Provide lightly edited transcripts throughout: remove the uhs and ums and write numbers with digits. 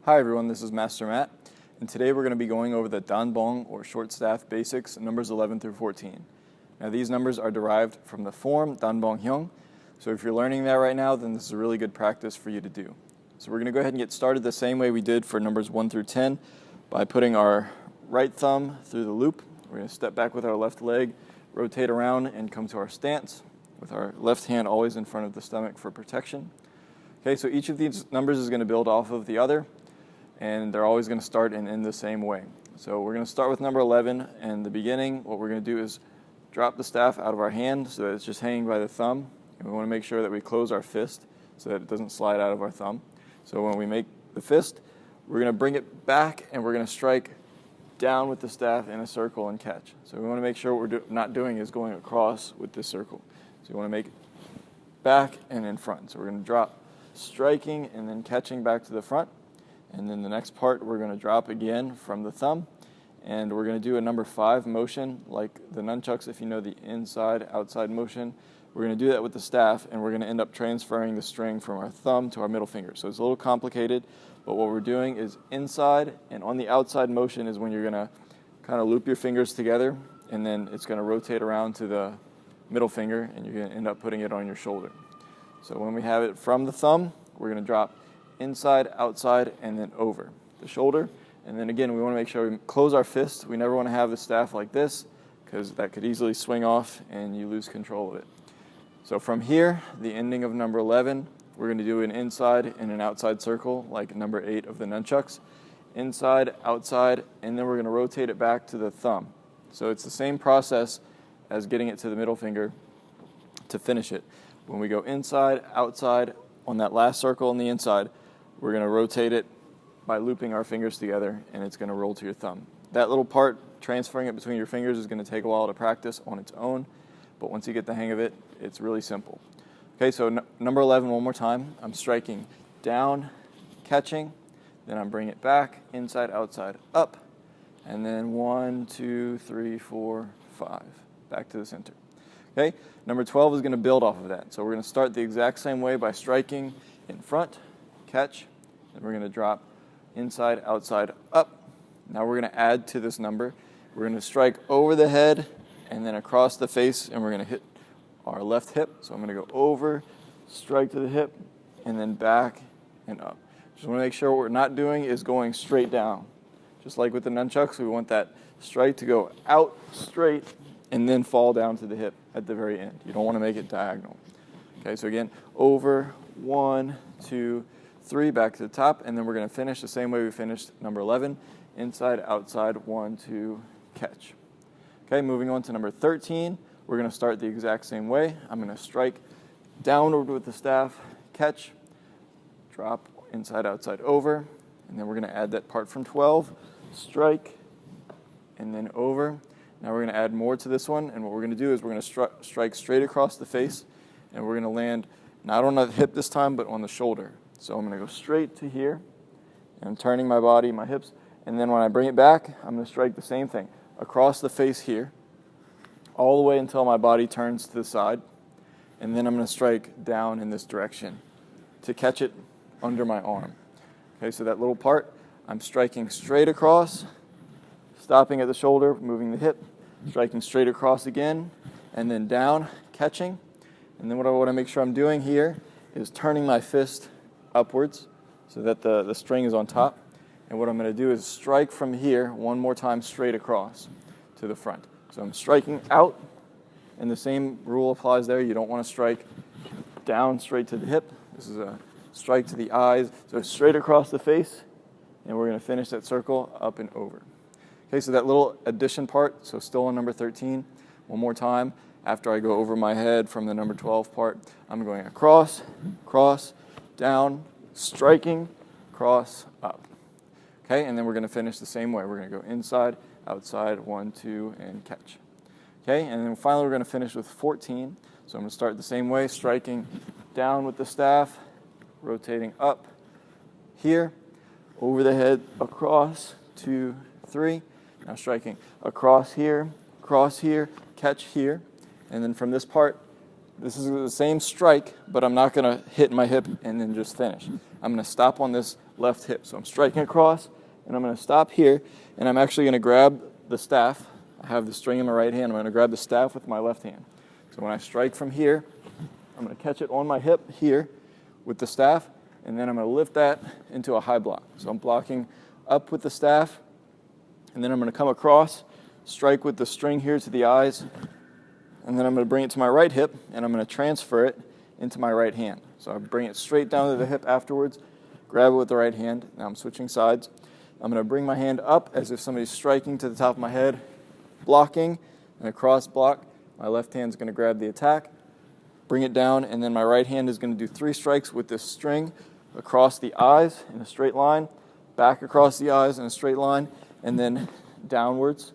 Hi everyone, this is Master Matt, and today we're going to be going over the Dan Bong or short staff basics, numbers 11 through 14. Now these numbers are derived from the form Dan Bong Hyung, so if you're learning that right now, then this is a really good practice for you to do. So we're going to go ahead and get started the same way we did for numbers 1 through 10 by putting our right thumb through the loop. We're going to step back with our left leg, rotate around, and come to our stance with our left hand always in front of the stomach for protection. Okay, so each of these numbers is going to build off of the other, and they're always going to start and end the same way. So we're going to start with number 11, and the beginning, what we're going to do is drop the staff out of our hand so that it's just hanging by the thumb, and we want to make sure that we close our fist so that it doesn't slide out of our thumb. So when we make the fist, we're going to bring it back, and we're going to strike down with the staff in a circle and catch. So we want to make sure what we're not doing is going across with this circle. So you want to make it back and in front. So we're going to drop, striking, and then catching back to the front. And then the next part, we're going to drop again from the thumb, and we're going to do a number 5 motion, like the nunchucks, if you know the inside-outside motion. We're going to do that with the staff, and we're going to end up transferring the string from our thumb to our middle finger. So it's a little complicated, but what we're doing is inside, and on the outside motion is when you're going to kind of loop your fingers together, and then it's going to rotate around to the middle finger, and you're going to end up putting it on your shoulder. So when we have it from the thumb, we're going to drop inside, outside, and then over the shoulder. And then again, we want to make sure we close our fist. We never want to have the staff like this because that could easily swing off and you lose control of it. So from here, the ending of number 11, we're going to do an inside and an outside circle like number 8 of the nunchucks. Inside, outside, and then we're going to rotate it back to the thumb. So it's the same process as getting it to the middle finger to finish it. When we go inside, outside, on that last circle on the inside, we're going to rotate it by looping our fingers together, and it's going to roll to your thumb. That little part, transferring it between your fingers, is going to take a while to practice on its own, but once you get the hang of it, it's really simple. Okay, so number 11, one more time. I'm striking down, catching, then I'm bringing it back, inside, outside, up, and then 1, 2, 3, 4, 5, back to the center. Okay, number 12 is going to build off of that. So we're going to start the exact same way by striking in front, catch, and we're going to drop inside, outside, up. Now we're going to add to this number. We're going to strike over the head and then across the face, and we're going to hit our left hip. So I'm going to go over, strike to the hip, and then back and up. Just want to make sure what we're not doing is going straight down. Just like with the nunchucks, we want that strike to go out straight and then fall down to the hip at the very end. You don't want to make it diagonal. Okay, so again, over, 1, 2, 3, back to the top, and then we're going to finish the same way we finished number 11, inside, outside, 1, 2, catch. Okay, moving on to number 13, we're going to start the exact same way. I'm going to strike downward with the staff, catch, drop, inside, outside, over, and then we're going to add that part from 12, strike, and then over. Now we're going to add more to this one, and what we're going to do is we're going to strike straight across the face, and we're going to land not on the hip this time, but on the shoulder. So I'm going to go straight to here, and I'm turning my body, my hips, and then when I bring it back, I'm going to strike the same thing, across the face here, all the way until my body turns to the side, and then I'm going to strike down in this direction to catch it under my arm. Okay, so that little part, I'm striking straight across, stopping at the shoulder, moving the hip, striking straight across again, and then down, catching. And then what I want to make sure I'm doing here is turning my fist upwards so that the string is on top. And what I'm going to do is strike from here one more time straight across to the front. So I'm striking out, and the same rule applies there. You don't want to strike down straight to the hip. This is a strike to the eyes. So straight across the face, and we're going to finish that circle up and over. Okay, so that little addition part, so still on number 13, one more time. After I go over my head from the number 12 part, I'm going across, cross, down, striking, cross, up. Okay, and then we're going to finish the same way. We're going to go inside, outside, 1, 2, and catch. Okay, and then finally we're going to finish with 14. So I'm going to start the same way, striking down with the staff, rotating up here, over the head, across, 2, 3. Now striking across here, catch here, and then from this part, this is the same strike, but I'm not going to hit my hip and then just finish. I'm going to stop on this left hip. So I'm striking across, and I'm going to stop here, and I'm actually going to grab the staff. I have the string in my right hand. I'm going to grab the staff with my left hand. So when I strike from here, I'm going to catch it on my hip here with the staff, and then I'm going to lift that into a high block. So I'm blocking up with the staff, and then I'm going to come across, strike with the string here to the eyes, and then I'm going to bring it to my right hip, and I'm going to transfer it into my right hand. So I bring it straight down to the hip afterwards, grab it with the right hand. Now I'm switching sides. I'm going to bring my hand up as if somebody's striking to the top of my head, blocking, and a cross block. My left hand is going to grab the attack, bring it down, and then my right hand is going to do 3 strikes with this string across the eyes in a straight line, back across the eyes in a straight line, and then downwards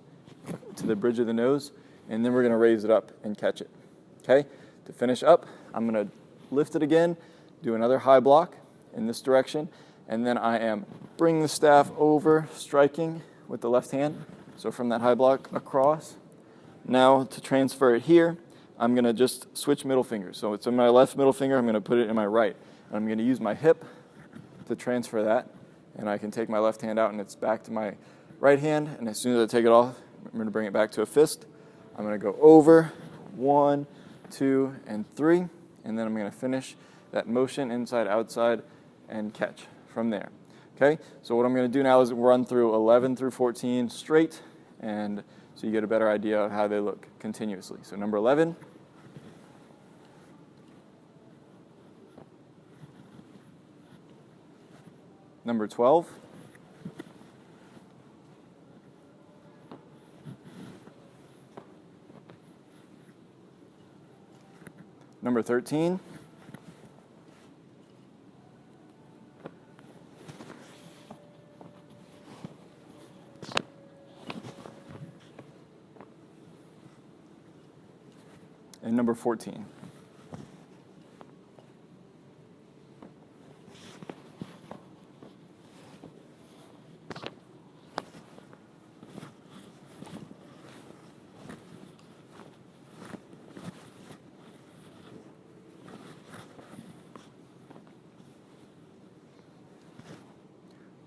to the bridge of the nose, and then we're going to raise it up and catch it. Okay? To finish up, I'm going to lift it again, do another high block in this direction, and then I am bringing the staff over, striking with the left hand. So from that high block across. Now to transfer it here, I'm going to just switch middle fingers. So it's in my left middle finger, I'm going to put it in my right. And I'm going to use my hip to transfer that, and I can take my left hand out and it's back to my right hand, and as soon as I take it off, I'm going to bring it back to a fist. I'm going to go over, 1, 2, and 3, and then I'm going to finish that motion inside, outside, and catch from there. Okay, so what I'm going to do now is run through 11 through 14 straight, and so you get a better idea of how they look continuously. So number 11. Number 12. Number 13. And number 14.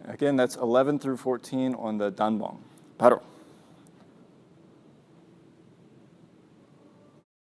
Again, that's 11 through 14 on the Dan Bong. Paro.